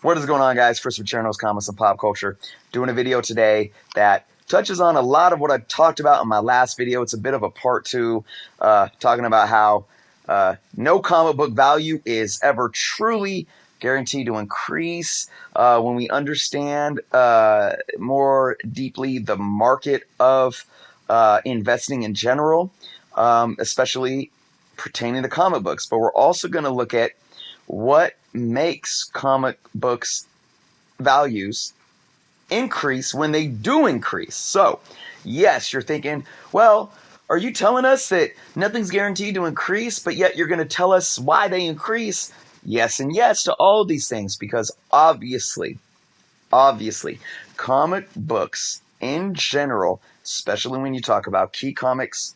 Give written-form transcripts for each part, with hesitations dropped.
What is going on, guys? Christopher Chernos, Comics and Pop Culture. Doing a video today that touches on a lot of what I talked about in my last video. It's a bit of a part two, talking about how no comic book value is ever truly guaranteed to increase when we understand more deeply the market of investing in general, especially pertaining to comic books. But we're also going to look at what makes comic books values increase when they do increase. So, yes, you're thinking, well, are you telling us that nothing's guaranteed to increase, but yet you're going to tell us why they increase? Yes and yes to all of these things, because obviously, comic books in general, especially when you talk about key comics,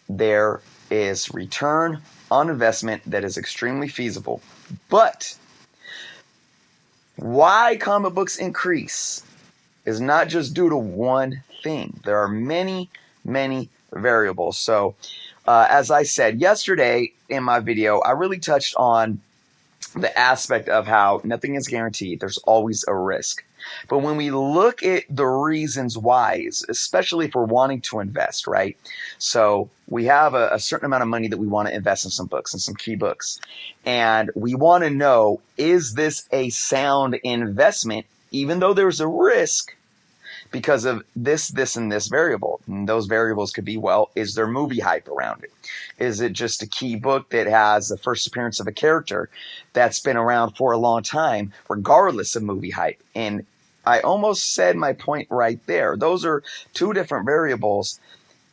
there is return on investment that is extremely feasible. But why comic books increase is not just due to one thing. There are many, many variables. So, as I said yesterday in my video, I really touched on the aspect of how nothing is guaranteed. There's always a risk. But when we look at the reasons why, especially if we're wanting to invest, right? So we have a certain amount of money that we want to invest in some books, in some key books. And we want to know, is this a sound investment, even though there's a risk because of this, and this variable? And those variables could be, well, is there movie hype around it? Is it just a key book that has the first appearance of a character that's been around for a long time, regardless of movie hype? And I almost said my point right there. Those are two different variables.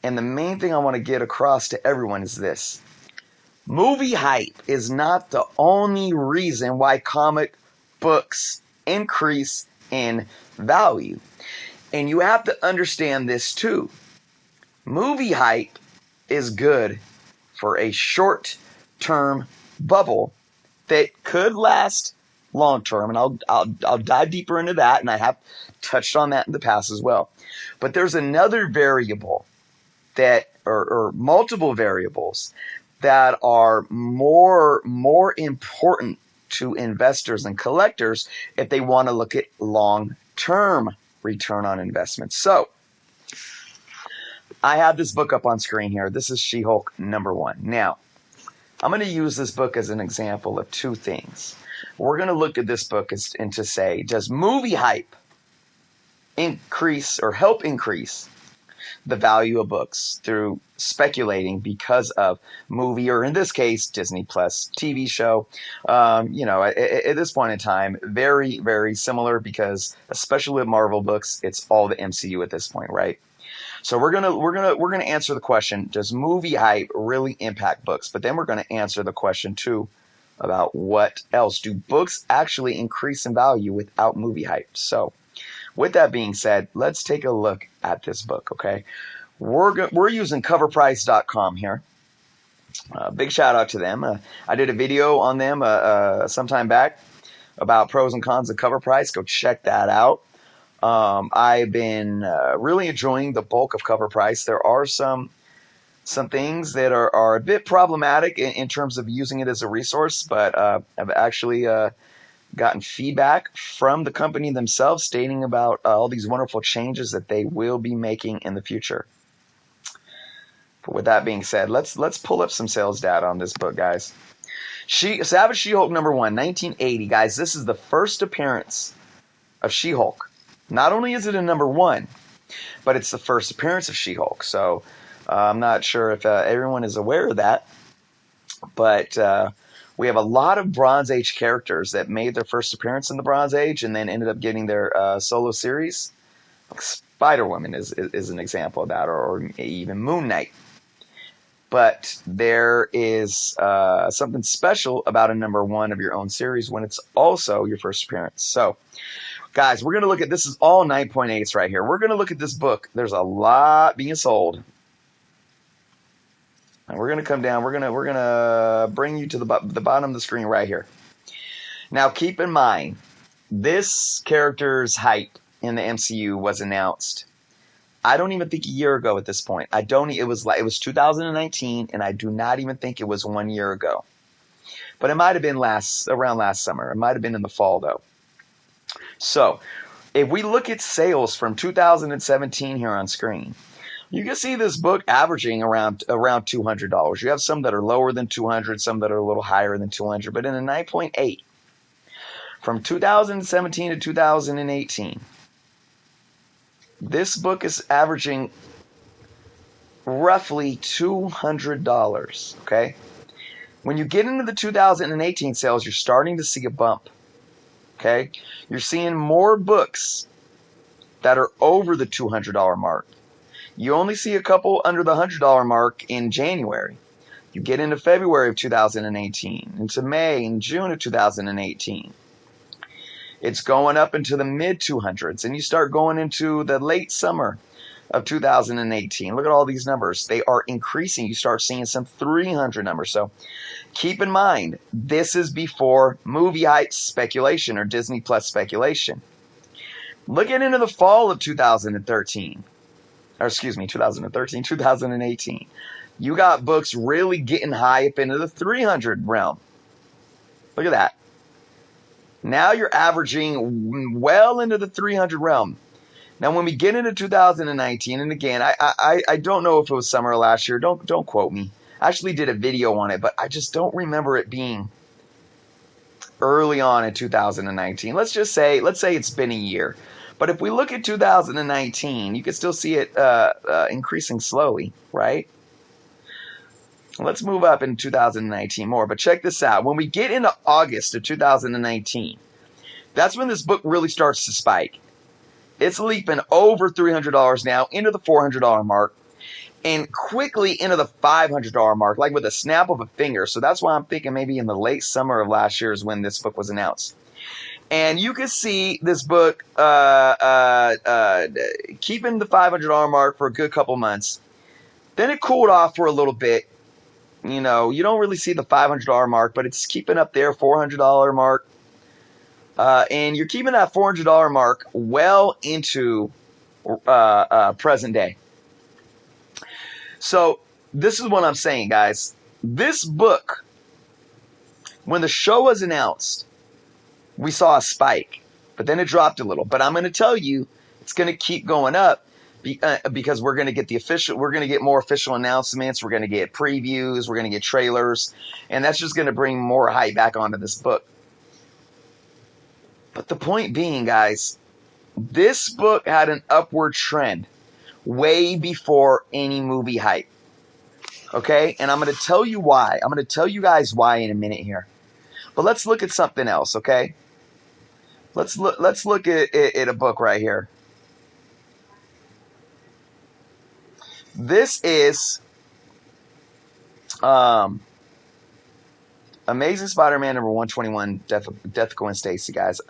And the main thing I want to get across to everyone is this. Movie hype is not the only reason why comic books increase in value. And you have to understand this too. Movie hype is good for a short-term bubble that could last long-term, and I'll dive deeper into that, and I have touched on that in the past as well. But there's another variable that, or multiple variables that are more important to investors and collectors if they want to look at long-term return on investment. So, I have this book up on screen here. This is She-Hulk #1. Now, I'm going to use this book as an example of two things. We're going to look at this book and to say, does movie hype increase or help increase the value of books through speculating because of movie, or in this case, Disney Plus TV show? At this point in time, very, very similar, because especially with Marvel books, it's all the MCU at this point, right? So we're gonna answer the question, does movie hype really impact books? But then we're gonna answer the question too about what else. Do books actually increase in value without movie hype? So with that being said, let's take a look at this book, okay? We're using coverprice.com here. Big shout out to them. I did a video on them sometime back about pros and cons of Cover Price. Go check that out. I've been really enjoying the bulk of Cover Price. There are some things that are a bit problematic in terms of using it as a resource, but I've actually gotten feedback from the company themselves stating about all these wonderful changes that they will be making in the future. But with that being said, let's pull up some sales data on this book, guys. Savage She-Hulk #1, 1980, guys. This is the first appearance of She-Hulk. Not only is it a #1, but it's the first appearance of She-Hulk. So I'm not sure if everyone is aware of that, but we have a lot of Bronze Age characters that made their first appearance in the Bronze Age and then ended up getting their solo series. Spider-Woman is an example of that, or even Moon Knight. But there is something special about a #1 of your own series when it's also your first appearance. So, guys, we're going to look at, this is all 9.8s right here. We're going to look at this book. There's a lot being sold. And we're going to come down. We're going to bring you to the bottom of the screen right here. Now, keep in mind, this character's hype in the MCU was announced, I don't even think a year ago at this point. It was 2019, and I do not even think it was 1 year ago. But it might have been around last summer. It might have been in the fall, though. So if we look at sales from 2017 here on screen, you can see this book averaging around $200. You have some that are lower than 200, some that are a little higher than 200, but in a 9.8 from 2017 to 2018, this book is averaging roughly $200. Okay, when you get into the 2018 sales, you're starting to see a bump. Okay, you're seeing more books that are over the $200 mark. You only see a couple under the $100 mark in January. You get into February of 2018, into May and June of 2018. It's going up into the mid 200s, and you start going into the late summer of 2018. Look at all these numbers. They are increasing. You start seeing some 300 numbers. So keep in mind, this is before movie hype speculation or Disney Plus speculation. Looking into the fall of 2018. You got books really getting high up into the 300 realm. Look at that. Now you're averaging well into the 300 realm. Now, when we get into 2019, and again, I don't know if it was summer last year. Don't quote me. I actually did a video on it, but I just don't remember it being early on in 2019. Let's say it's been a year. But if we look at 2019, you can still see it increasing slowly, right? Let's move up in 2019 more. But check this out. When we get into August of 2019, that's when this book really starts to spike. It's leaping over $300 now into the $400 mark and quickly into the $500 mark, like with a snap of a finger. So that's why I'm thinking maybe in the late summer of last year is when this book was announced. And you can see this book keeping the $500 mark for a good couple months. Then it cooled off for a little bit. You know, you don't really see the $500 mark, but it's keeping up there, $400 mark. And you're keeping that $400 mark well into present day. So this is what I'm saying, guys. This book, when the show was announced, we saw a spike, but then it dropped a little. But I'm going to tell you, it's going to keep going up because we're going to get more official announcements. We're going to get previews. We're going to get trailers, and that's just going to bring more hype back onto this book. But the point being, guys, this book had an upward trend way before any movie hype. Okay? And I'm going to tell you why. I'm going to tell you guys why in a minute here. But let's look at something else, okay? Let's look at a book right here. This is Amazing Spider-Man number 121, Death of Gwen Stacy, guys.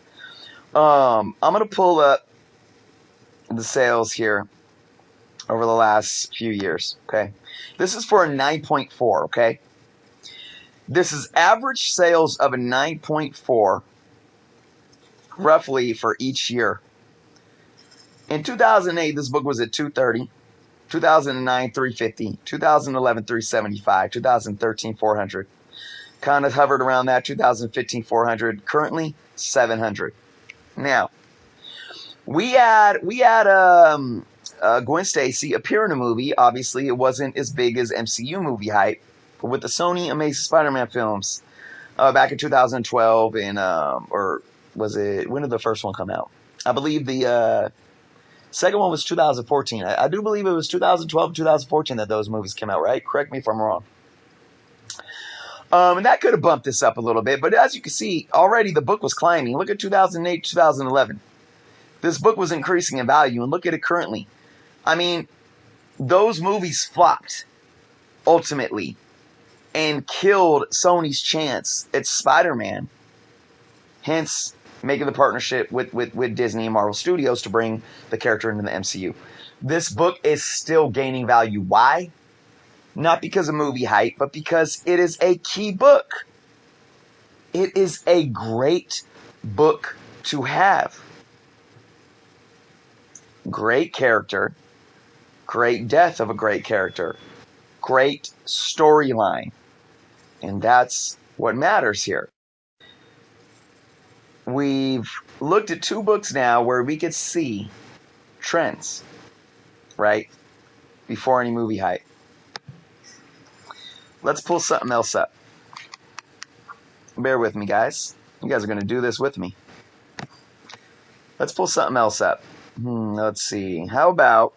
I'm going to pull up the sales here over the last few years, okay? This is for a 9.4, okay? This is average sales of a 9.4 roughly for each year. In 2008, this book was at 230. 2009, 350. 2011, 375. 2013, 400. Kind of hovered around that. 2015, 400. Currently, 700. Now, we had Gwen Stacy appear in a movie. Obviously, it wasn't as big as MCU movie hype, but with the Sony Amazing Spider-Man films back in 2012, and or was it, when did the first one come out? I believe the second one was 2014. I do believe it was 2012, 2014 that those movies came out, right? Correct me if I'm wrong. And that could have bumped this up a little bit, but as you can see, already the book was climbing. Look at 2008, 2011. This book was increasing in value, and look at it currently. I mean, those movies flopped, ultimately, and killed Sony's chance at Spider-Man. Hence, making the partnership with Disney and Marvel Studios to bring the character into the MCU. This book is still gaining value. Why? Not because of movie hype, but because it is a key book. It is a great book to have. Great character. Great death of a great character. Great storyline. And that's what matters here. we've looked at 2 books now where we could see trends, right? Before any movie hype. Let's pull something else up. Bear with me, guys. You guys are going to do this with me. Let's pull something else up. Let's see. How about...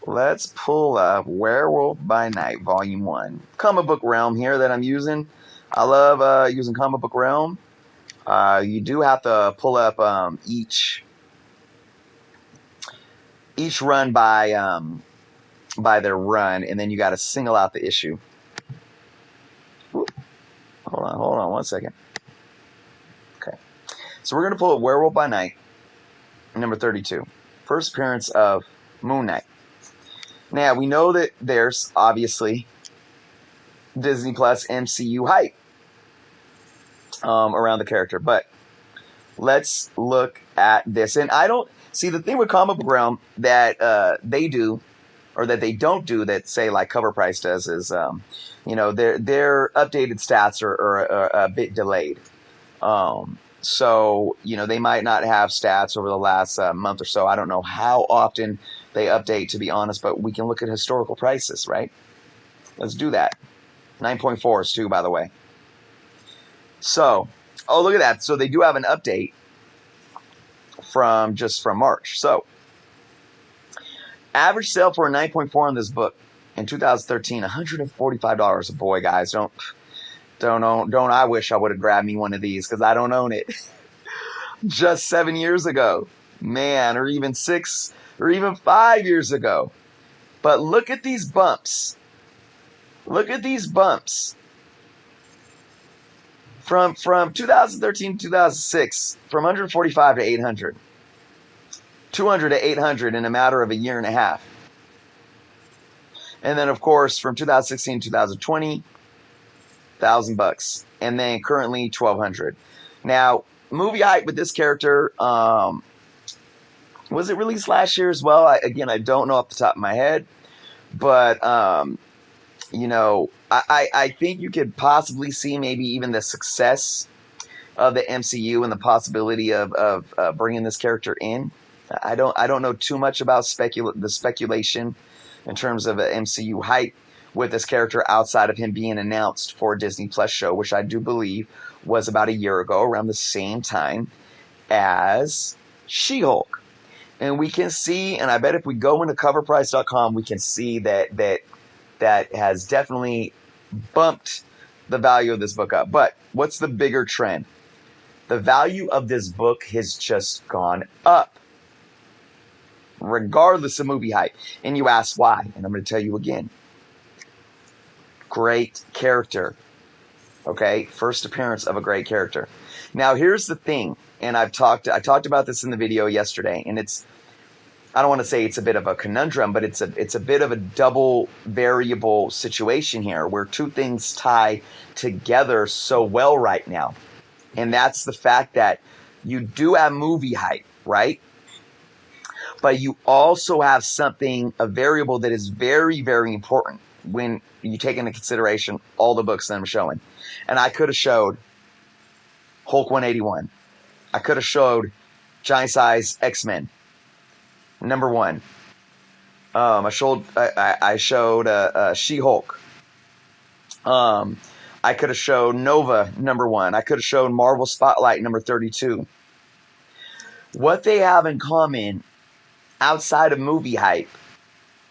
let's pull up Werewolf by Night, Volume 1. Comic book realm here that I'm using. I love using comic book realm. You do have to pull up each run by their run, and then you got to single out the issue. Hold on 1 second. Okay, so we're gonna pull up Werewolf by Night, number 32, first appearance of Moon Knight. Now we know that there's obviously Disney Plus MCU hype around the character, but let's look at this. And I don't see the thing with comic book realm that they do, or that they don't do, that say like Cover Price does, is their updated stats are a bit delayed. So they might not have stats over the last month or so. I don't know how often they update, to be honest, but we can look at historical prices, right? Let's do that. 9.4s too, by the way. So, oh, look at that. So they do have an update from March. So, average sale for a 9.4 on this book in 2013, $145. Boy, guys, don't I wish I would have grabbed me one of these, because I don't own it. Just 7 years ago, man, or even 6 or even 5 years ago. But look at these bumps. Look at these bumps. From 2013 to 2006, from 145 to 800. 200 to 800 in a matter of a year and a half. And then, of course, from 2016 to 2020, $1,000. And then currently $1,200. Now, movie hype with this character, was it released last year as well? I don't know off the top of my head. But, I think you could possibly see maybe even the success of the MCU and the possibility of bringing this character in. I don't know too much about the speculation in terms of an MCU hype with this character outside of him being announced for a Disney Plus show, which I do believe was about a year ago, around the same time as She-Hulk. And we can see, and I bet if we go into coverprice.com, we can see that has definitely bumped the value of this book up. But what's the bigger trend? The value of this book has just gone up, regardless of movie hype. And you ask why, and I'm going to tell you again. Great character. Okay, first appearance of a great character. Now here's the thing, and I talked about this in the video yesterday, and I don't want to say it's a bit of a conundrum, but it's a bit of a double variable situation here, where 2 things tie together so well right now. And that's the fact that you do have movie hype, right? But you also have a variable that is very, very important when you take into consideration all the books that I'm showing. And I could have showed Hulk 181. I could have showed Giant Size X-Men number 1. I showed She-Hulk. I could have showed Nova number 1. I could have showed Marvel Spotlight number 32. What they have in common outside of movie hype,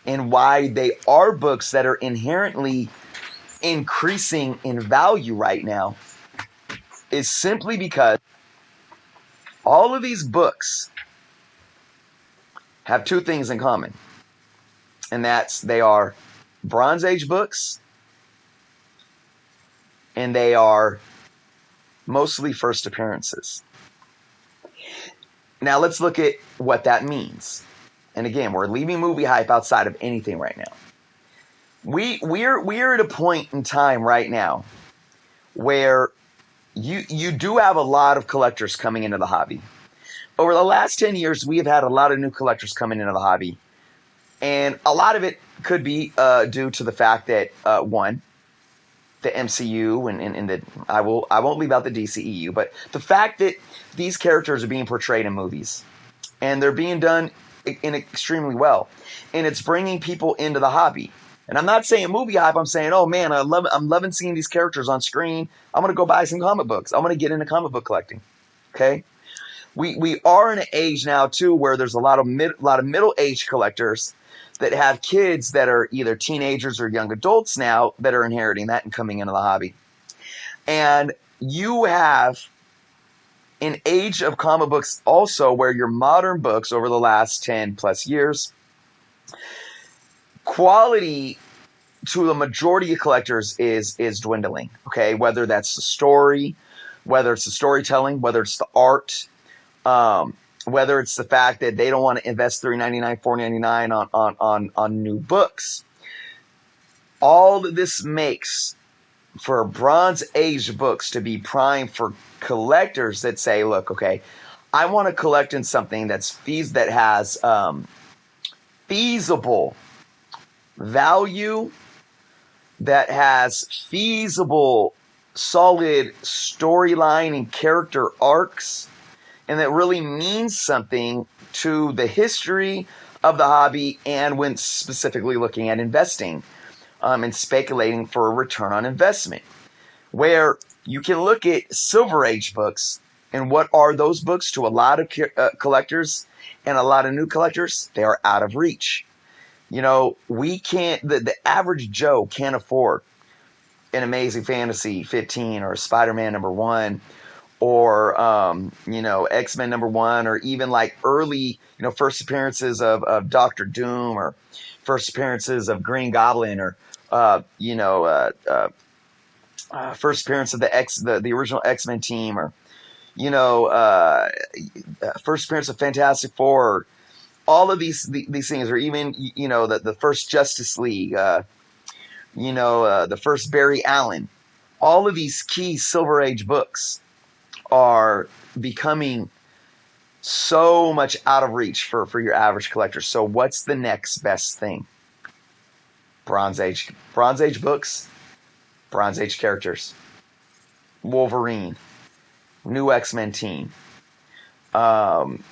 and why they are books that are inherently increasing in value right now, is simply because all of these books have 2 things in common. And they are Bronze Age books, and they are mostly first appearances. Now let's look at what that means. And again, we're leaving movie hype outside of anything right now. We're at a point in time right now where you do have a lot of collectors coming into the hobby. Over the last 10 years, we have had a lot of new collectors coming into the hobby. And a lot of it could be due to the fact that, one, the MCU and the I won't leave out the DCEU, but the fact that these characters are being portrayed in movies and they're being done in extremely well, and it's bringing people into the hobby. And I'm not saying movie hype. I'm saying, oh man, I'm loving seeing these characters on screen. I'm gonna go buy some comic books. I'm gonna get into comic book collecting. Okay, we are in an age now too where there's a lot of middle aged collectors that have kids that are either teenagers or young adults now that are inheriting that and coming into the hobby. And you have an age of comic books also where your modern books over the last 10 plus years, quality to the majority of collectors is dwindling. Okay, whether that's the story, whether it's the storytelling, whether it's the art, whether it's the fact that they don't want to invest $3.99, $4.99 on new books. All that this makes for Bronze Age books to be prime for collectors that say, look, okay, I want to collect in something that has feasible value, that has feasible, solid storyline and character arcs, and that really means something to the history of the hobby, and when specifically looking at investing and speculating for a return on investment. Where you can look at Silver Age books, and what are those books to a lot of collectors and a lot of new collectors? They are out of reach. You know, we can't, the average Joe can't afford an Amazing Fantasy 15 or Spider-Man #1 or, X-Men #1, or even like early, first appearances of Doctor Doom, or first appearances of Green Goblin, or, first appearance of the original X-Men team, or, first appearance of Fantastic Four. All of these things, or even, the first Justice League, the first Barry Allen. All of these key Silver Age books are becoming so much out of reach for your average collector. So what's the next best thing? Bronze Age books, Bronze Age characters. Wolverine, new X-Men team, Moon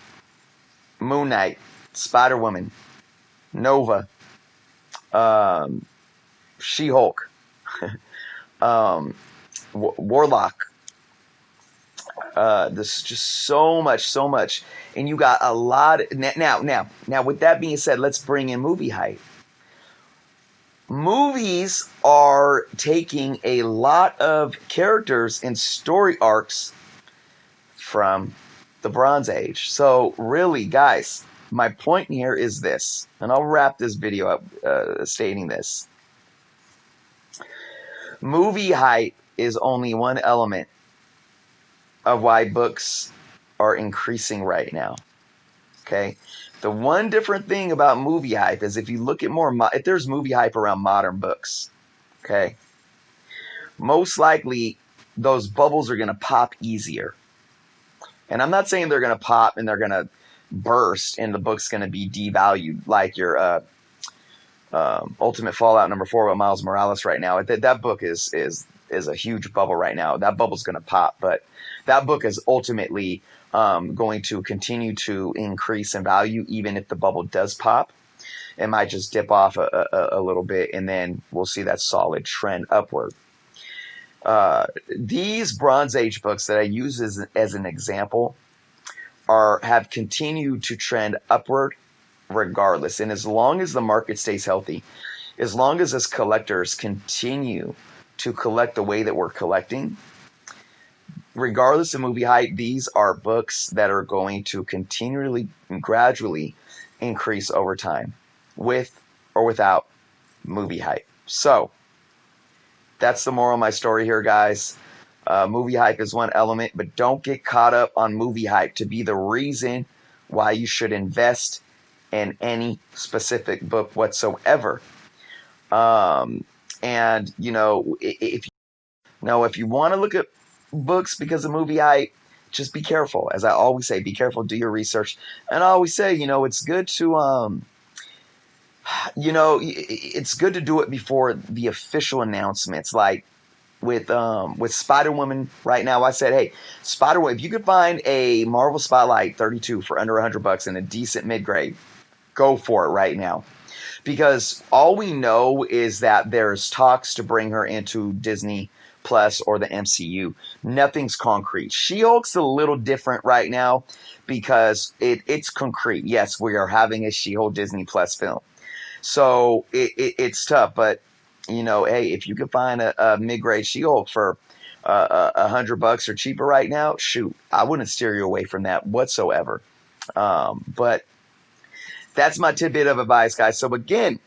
Knight, Spider-Woman, Nova, She-Hulk, Warlock. This is just so much. And you got a lot. Now, with that being said, let's bring in movie hype. Movies are taking a lot of characters and story arcs from the Bronze Age. So really, guys, my point here is this, and I'll wrap this video up stating this. Movie hype is only one element of why books are increasing right now. Okay? The one different thing about movie hype is if you look at if there's movie hype around modern books, okay, most likely those bubbles are going to pop easier. And I'm not saying they're going to pop and they're going to burst and the book's going to be devalued like your Ultimate Fallout #4 with Miles Morales right now. That book is a huge bubble right now. That bubble's going to pop, but that book is ultimately going to continue to increase in value even if the bubble does pop. It might just dip off a little bit, and then we'll see that solid trend upward. These Bronze Age books that I use as an example have continued to trend upward regardless. And as long as the market stays healthy, as long as us collectors continue to collect the way that we're collecting, regardless of movie hype, these are books that are going to continually and gradually increase over time, with or without movie hype. So that's the moral of my story here, guys. Movie hype is one element, but don't get caught up on movie hype to be the reason why you should invest in any specific book whatsoever. And if you want to look at books because of movie hype, just be careful. As I always say, be careful, do your research. And I always say, it's good to You know, it's good to do it before the official announcements. Like with Spider-Woman right now, I said, hey, Spider-Woman, if you could find a Marvel Spotlight 32 for under $100 in a decent mid-grade, go for it right now. Because all we know is that there's talks to bring her into Disney Plus or the MCU. Nothing's concrete. She-Hulk's a little different right now because it's concrete. Yes, we are having a She-Hulk Disney Plus film. So it's tough, but you know, hey, if you can find a mid-grade She-Hulk for $100 or cheaper right now, shoot, I wouldn't steer you away from that whatsoever. But that's my tidbit of advice, guys. So again,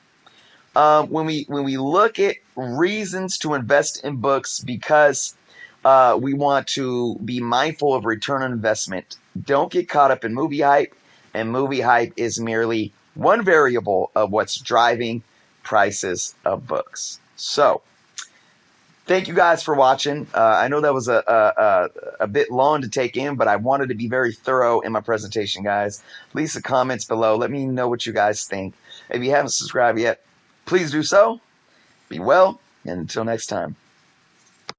when we look at reasons to invest in books because we want to be mindful of return on investment, don't get caught up in movie hype. And movie hype is merely one variable of what's driving prices of books. So, thank you guys for watching. I know that was a bit long to take in, but I wanted to be very thorough in my presentation, guys. Leave some comments below. Let me know what you guys think. If you haven't subscribed yet, please do so. Be well, and until next time.